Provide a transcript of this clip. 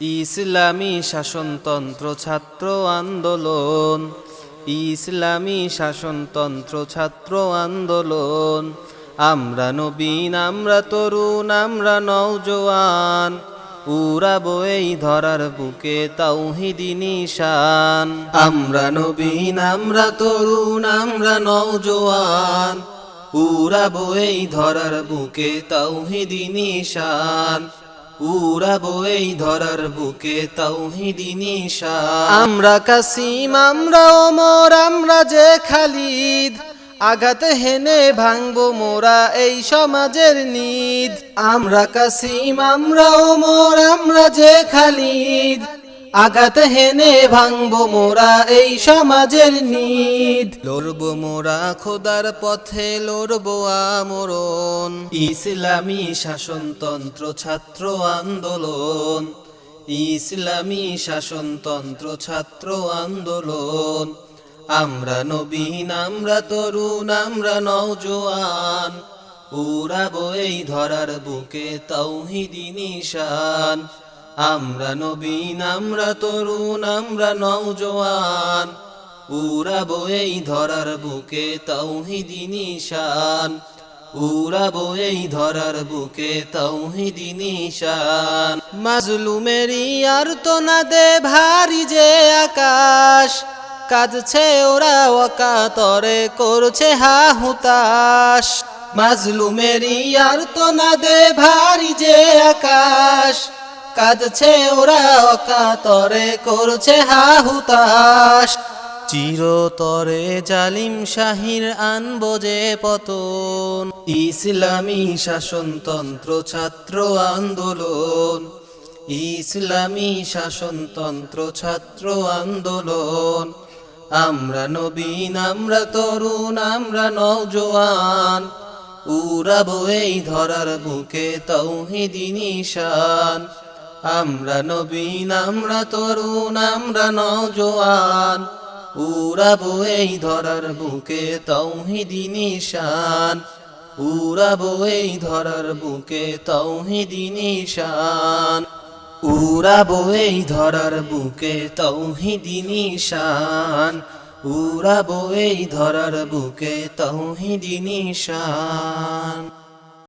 ইসলামী শাসনতন্ত্র ছাত্র আন্দোলন, ইসলামী শাসনতন্ত্র ছাত্র আন্দোলন। আমরা নবীন, আমরা তরুণ, আমরা নওজোয়ান, উড়াবো এই ধরার বুকে তাওহীদি নিশান। আমরা নবীন, আমরা তরুণ, আমরা নওজোয়ান, উড়াবো এই ধরার বুকে তাওহীদি নিশান। উড়াবো এই ধরার বুকে তাওহীদি নিশান। আমরা কাসিম, আমরা ওমর, আমরা যে খালিদ, আঘাত হেনে ভাঙবো মোরা এই সমাজের নিদ। আমরা কাসিম, আমরা ওমর, আমরা যে খালিদ, আঘাত হেনে ভাঙবো মোরা এই সমাজের নিদ। লড়বো মোরা খোদার পথে, লড়বো আমরণ। ইসলামী শাসনতন্ত্র ছাত্র আন্দোলন, ইসলামী শাসনতন্ত্র ছাত্র আন্দোলন। আমরা নবীন, আমরা তরুণ, আমরা নওজোয়ান, উড়াবো এই ধরার বুকে তাওহীদি নিশান। আমরা নবীন, আমরা তরুণ, আমরা নওজোয়ান, উড়াবো এই ধরার বুকে তাওহীদি নিশান। উড়াবো এই ধরার বুকে তাওহীদি নিশান। মাজলুমেরই আর্তনাদে ভারী যে আকাশ, কাঁদছে ওরা অকাতরে, করছে হাহুতাশ। মাজলুমেরই আর্তনাদে ভারী যে আকাশ, কাঁদছে ওরা অকাতরে, করছে হাহুতাশ। চিরতরে জালিম শাহির আনবো যে পতন। ইসলামী শাসনতন্ত্র ছাত্র আন্দোলন, ইসলামী শাসনতন্ত্র ছাত্র আন্দোলন। আমরা নবীন, আমরা তরুণ, আমরা নওজোয়ান, উড়াবো এই ধরার বুকে তাওহীদি নিশান। আমরা নবীন, আমরা তরুণ, আমরা নওজোয়ান, উড়াবো এই ধরার বুকে তাওহীদি নিশান। উড়াবো এই ধরার বুকে তাওহীদি নিশান। উড়াবো এই ধরার বুকে তাওহীদি নিশান। উড়াবো এই ধরার বুকে তাওহীদি নিশান।